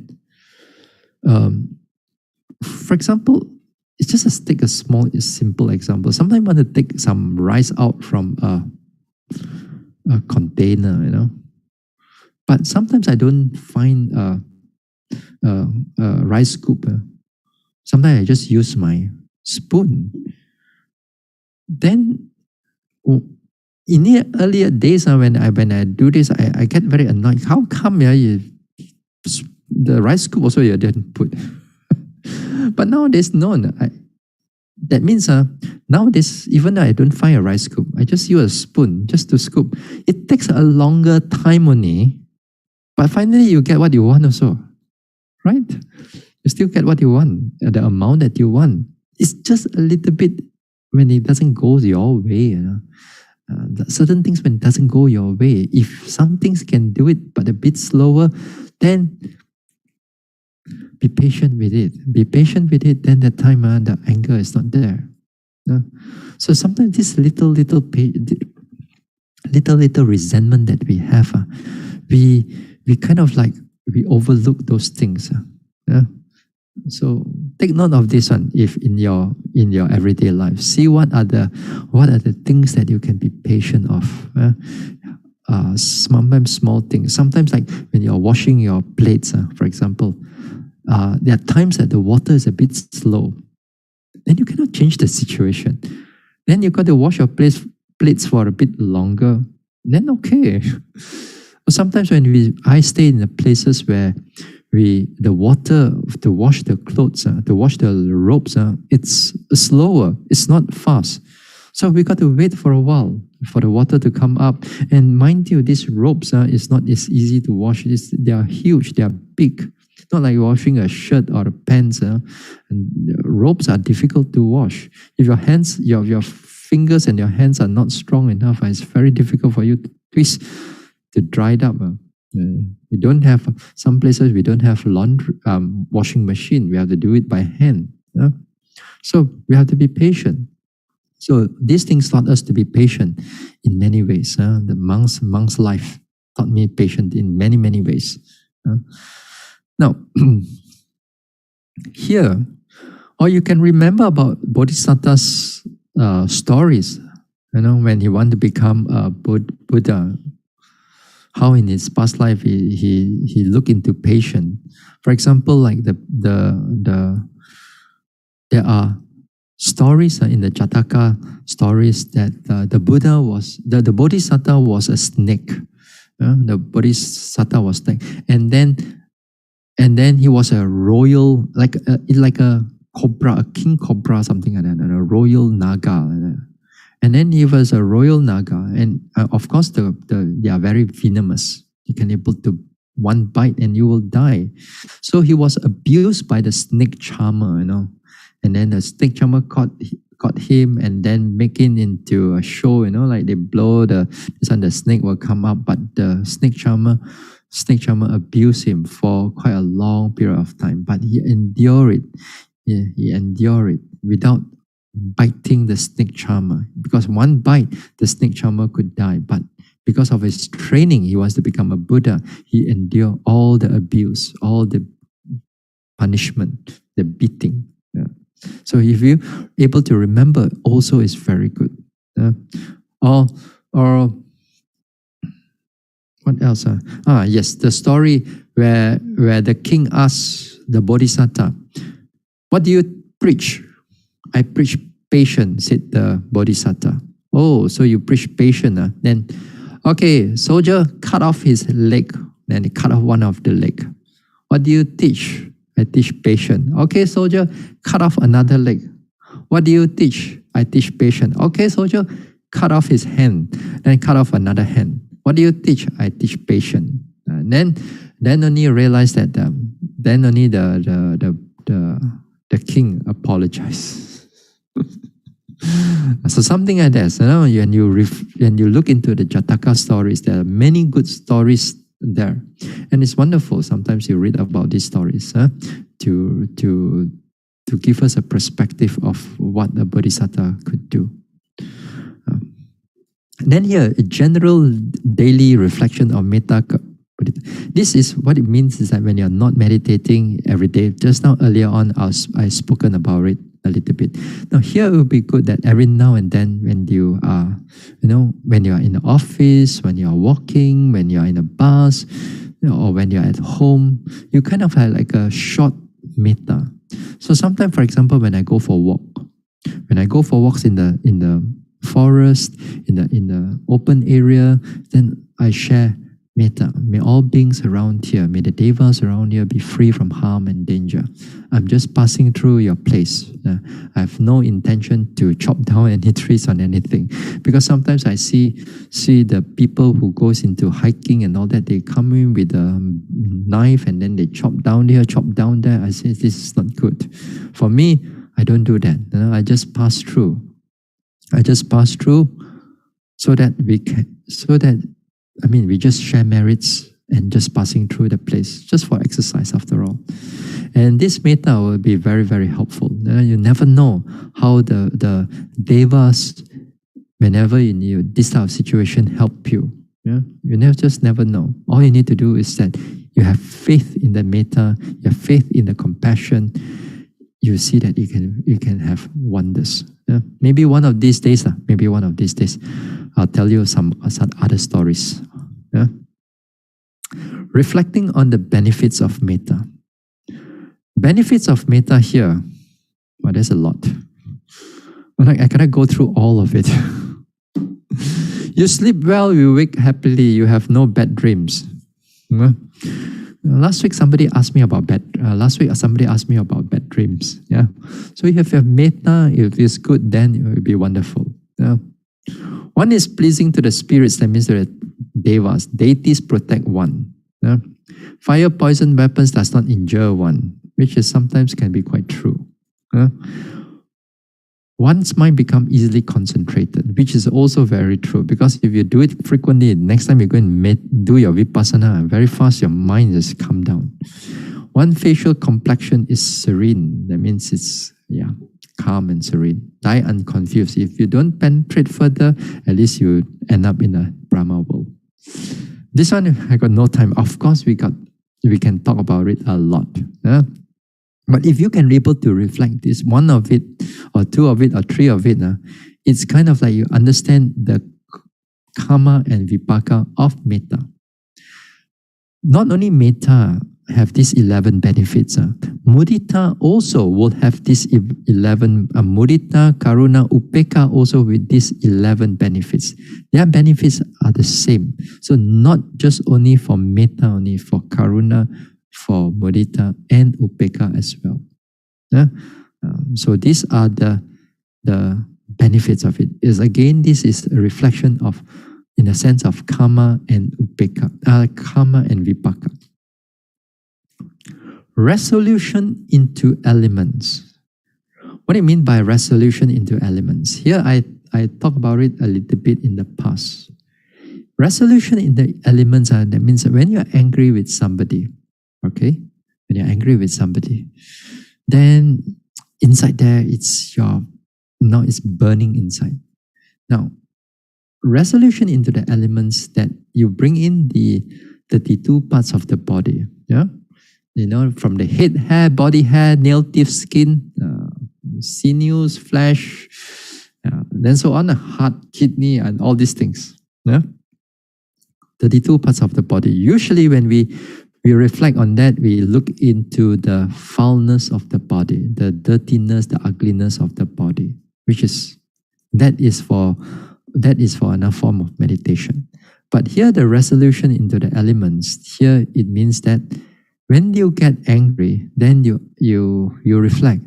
for example, it's just take a simple example. Sometimes I want to take some rice out from a container, But sometimes I don't find a rice scoop. Sometimes I just use my spoon. then in the earlier days when I do this, I get very annoyed. How come the rice scoop also you didn't put? But nowadays, no. That means nowadays, even though I don't find a rice scoop, I just use a spoon just to scoop. It takes a longer time only, but finally you get what you want also, right? You still get what you want, the amount that you want. It's just a little bit when it doesn't go your way. Certain things when it doesn't go your way, if some things can do it but a bit slower, then be patient with it. Be patient with it, then that time the anger is not there. So sometimes this little resentment that we have, we kind of like we overlook those things. So take note of this one. If in your everyday life, see what are the things that you can be patient of. Sometimes small things. Sometimes like when you're washing your plates, for example, there are times that the water is a bit slow. Then you cannot change the situation. Then you got to wash your plates for a bit longer. Then okay. Sometimes when I stay in the places where the water to wash the clothes, to wash the robes, it's slower. It's not fast. So we got to wait for a while for the water to come up. And mind you, these robes is not as easy to wash. They are huge. They are big. Not like washing a shirt or a pants. And robes are difficult to wash. If your hands, your fingers and your hands are not strong enough, it's very difficult for you to twist to dry it up. We don't have, some places we don't have washing machine. We have to do it by hand. So we have to be patient. So these things taught us to be patient in many ways. The monk's life taught me patience in many, many ways. Now, here, or you can remember about Bodhisattva's stories, when he wanted to become a Buddha, how in his past life he looked into patience. For example, like there are stories in the Jataka stories that the Buddha was, the Bodhisattva was a snake. The Bodhisattva was snake, and then he was a royal, like a cobra, a king cobra, something like that, and a royal naga. And then he was a royal naga, and of course they are very venomous. You can able to one bite and you will die. So he was abused by the snake charmer, and then the snake charmer caught him and then making into a show, like they blow the snake will come up, but the snake charmer abused him for quite a long period of time, but he endured it. Yeah, he endured it without biting the snake charmer, because one bite the snake charmer could die, but because of his training, he wants to become a Buddha. He endured all the abuse, all the punishment, the beating. So if you're able to remember, also is very good. Or what else? Yes, the story where the king asks the Bodhisattva, "What do you preach?" "I preach patience," said the Bodhisattva. "Oh, so you preach patience. Then, okay, soldier, cut off his leg." Then he cut off one of the leg. "What do you teach?" "I teach patience." "Okay, soldier, cut off another leg." "What do you teach?" "I teach patience." "Okay, soldier, cut off his hand." Then cut off another hand. "What do you teach?" "I teach patience." Then only realize that. Then only the king apologized. So something like that. So when you look into the Jataka stories, there are many good stories there, and it's wonderful. Sometimes you read about these stories to give us a perspective of what the Bodhisattva could do. Then here, a general daily reflection of metta. This is what it means is that when you're not meditating every day, just now earlier on I spoken about it a little bit. Now here it would be good that every now and then when you are, when you are in the office, when you are walking, when you are in a bus, or when you're at home, you kind of have like a short metta. So sometimes, for example, when I go for a walk, When I go for walks in the forest, in the open area, then I share metta. May all beings around here, may the devas around here be free from harm and danger. I'm just passing through your place. I have no intention to chop down any trees on anything, because sometimes I see the people who goes into hiking and all that. They come in with a knife and then they chop down here, chop down there. I say this is not good. For me, I don't do that. I just pass through. I just pass through so that we just share merits and just passing through the place, just for exercise after all. And this metta will be very, very helpful. You never know how the devas, whenever you this type of situation, help you. Yeah? You never know. All you need to do is that you have faith in the metta, you have faith in the compassion. You see that you can have wonders. Yeah? Maybe one of these days, I'll tell you some other stories. Yeah? Reflecting on the benefits of metta. Benefits of metta here, well, there's a lot. I cannot go through all of it. You sleep well, you wake happily, you have no bad dreams. Yeah? Last week somebody asked me about bad dreams. Yeah. So if you have metta, if it's good, then it will be wonderful. Yeah. One is pleasing to the spirits, that means the devas. Deities protect one. Yeah. Fire, poison, weapons does not injure one, which is sometimes can be quite true. Yeah. One's mind become easily concentrated, which is also very true, because if you do it frequently, next time you go and do your vipassana, very fast your mind just come down. One facial complexion is serene. That means it's calm and serene. Die unconfused. If you don't penetrate further, at least you end up in a Brahma world. This one, I got no time. Of course, we can talk about it a lot. Yeah? But if you can be able to reflect this, one of it, or two of it, or three of it, it's kind of like you understand the karma and vipaka of metta. Not only metta have these 11 benefits, mudita also will have these 11, mudita, karuna, upekkha also with these 11 benefits. Their benefits are the same. So not just only for metta, only for karuna, for mudita and upekkha as well. Yeah? So these are the benefits of it. This is a reflection of, in a sense, of karma and upekkha, karma and vipaka. Resolution into elements. What do you mean by resolution into elements? Here I talked about it a little bit in the past. Resolution in the elements, that means that when you're angry with somebody, okay? When you're angry with somebody, then inside there, it's burning inside. Now, resolution into the elements, that you bring in the 32 parts of the body, yeah? From the head hair, body hair, nail, teeth, skin, sinews, flesh, then so on, heart, kidney, and all these things. Yeah? 32 parts of the body. Usually when we reflect on that, we look into the foulness of the body, the dirtiness, the ugliness of the body, that is for another form of meditation. But here the resolution into the elements, here it means that when you get angry, then you reflect.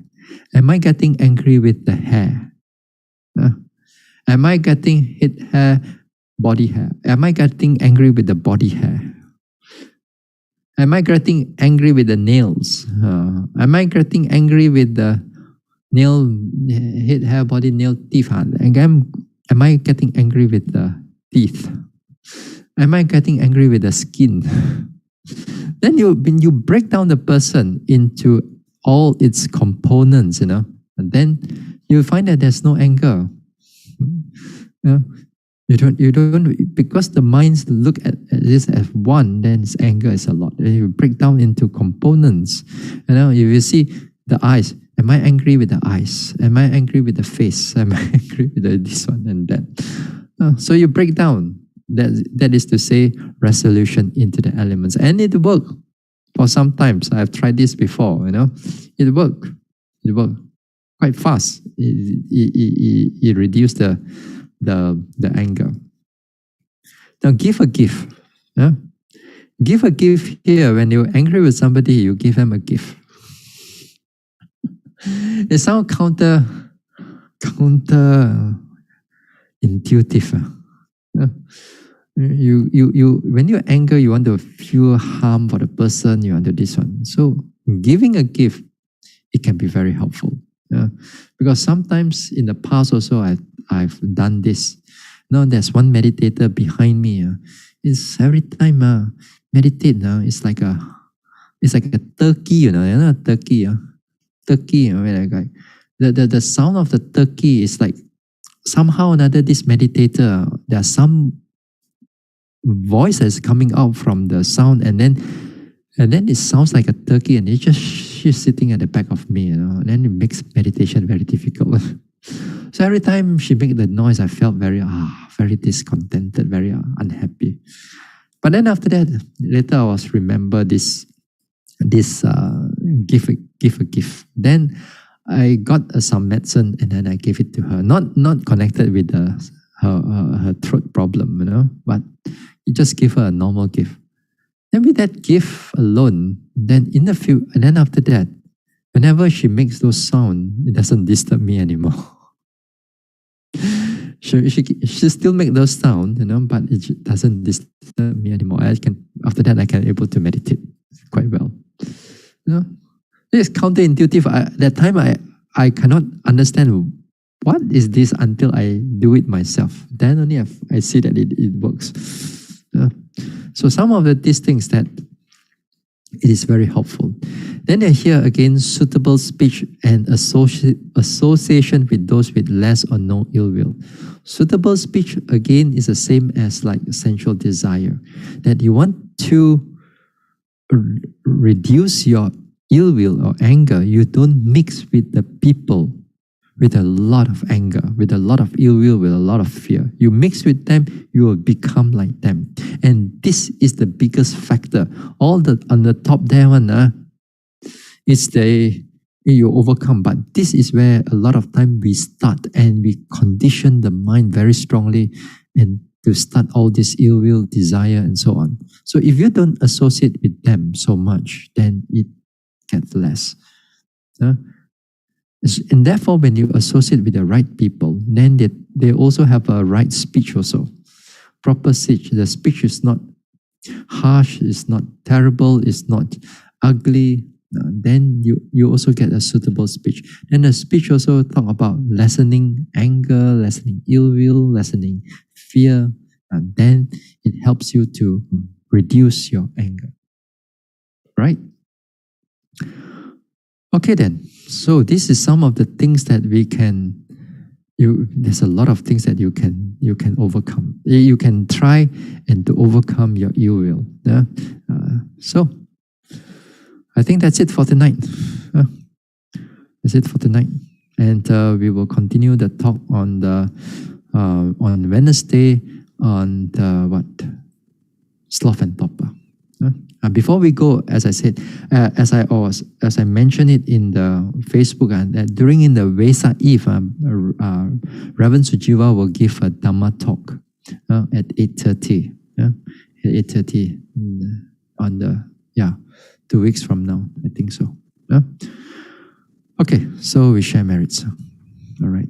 Am I getting angry with the hair? Am I getting head hair, body hair? Am I getting angry with the body hair? Am I getting angry with the nails? Am I getting angry with the nail, head, hair, body, nail, teeth? Again, am I getting angry with the teeth? Am I getting angry with the skin? Then when you break down the person into all its components, and then you find that there's no anger. You don't, because the minds look at this as one, then anger is a lot. Then you break down into components. If you see the eyes, am I angry with the eyes? Am I angry with the face? Am I angry with this one and that? So you break down. That is to say, resolution into the elements. And it worked for some times. I've tried this before, It worked. quite fast. It reduced the anger. Now give a gift. Yeah? Give a gift here. When you're angry with somebody, you give them a gift. It sounds counter intuitive. Yeah? You when you're angry, you want to feel harm for the person, you want to this one. So giving a gift, it can be very helpful. Yeah? Because sometimes in the past also I've done this. Now there's one meditator behind me. It's every time meditate, it's like a turkey, you know a turkey. Turkey, like the sound of the turkey is like somehow or another this meditator, there's some voice that's coming out from the sound, and then it sounds like a turkey, and she's sitting at the back of me, and then it makes meditation very difficult. So every time she made the noise, I felt very discontented, very unhappy. But then after that, later I was remember this give a gift. Then I got some medicine and then I gave it to her. Not connected with her throat problem, but you just give her a normal gift. And with that gift alone, then and then after that, whenever she makes those sounds, it doesn't disturb me anymore. she still make those sounds, but it doesn't disturb me anymore. After that I can able to meditate quite well. It's counterintuitive. That time I cannot understand what is this until I do it myself. Then only I see that it works. So some of these things that it is very helpful. Then here again, suitable speech and association with those with less or no ill will. Suitable speech again is the same as like sensual desire, that you want to reduce your ill will or anger. You don't mix with the people with a lot of anger, with a lot of ill will, with a lot of fear. You mix with them, you will become like them. And this is the biggest factor. All on the top there it's you overcome. But this is where a lot of time we start and we condition the mind very strongly and to start all this ill will, desire, and so on. So if you don't associate with them so much, then it gets less. And therefore, when you associate with the right people, then they also have a right speech also. Proper speech. The speech is not harsh, it's not terrible, it's not ugly. Then you also get a suitable speech. Then the speech also talk about lessening anger, lessening ill will, lessening fear. And then it helps you to reduce your anger. Right? Okay then. So this is some of the things that we can. There's a lot of things that you can overcome. You can try and to overcome your ill will. Yeah? So I think that's it for tonight. That's it for tonight, and we will continue the talk on on Wednesday on the sloth and torpor. Before we go, as I said, as I mentioned it in the Facebook, that during in the Vesak Eve, Reverend Sujiva will give a Dhamma talk at 8:30. At 8:30 on 2 weeks from now, I think so. Okay, so we share merits. All right.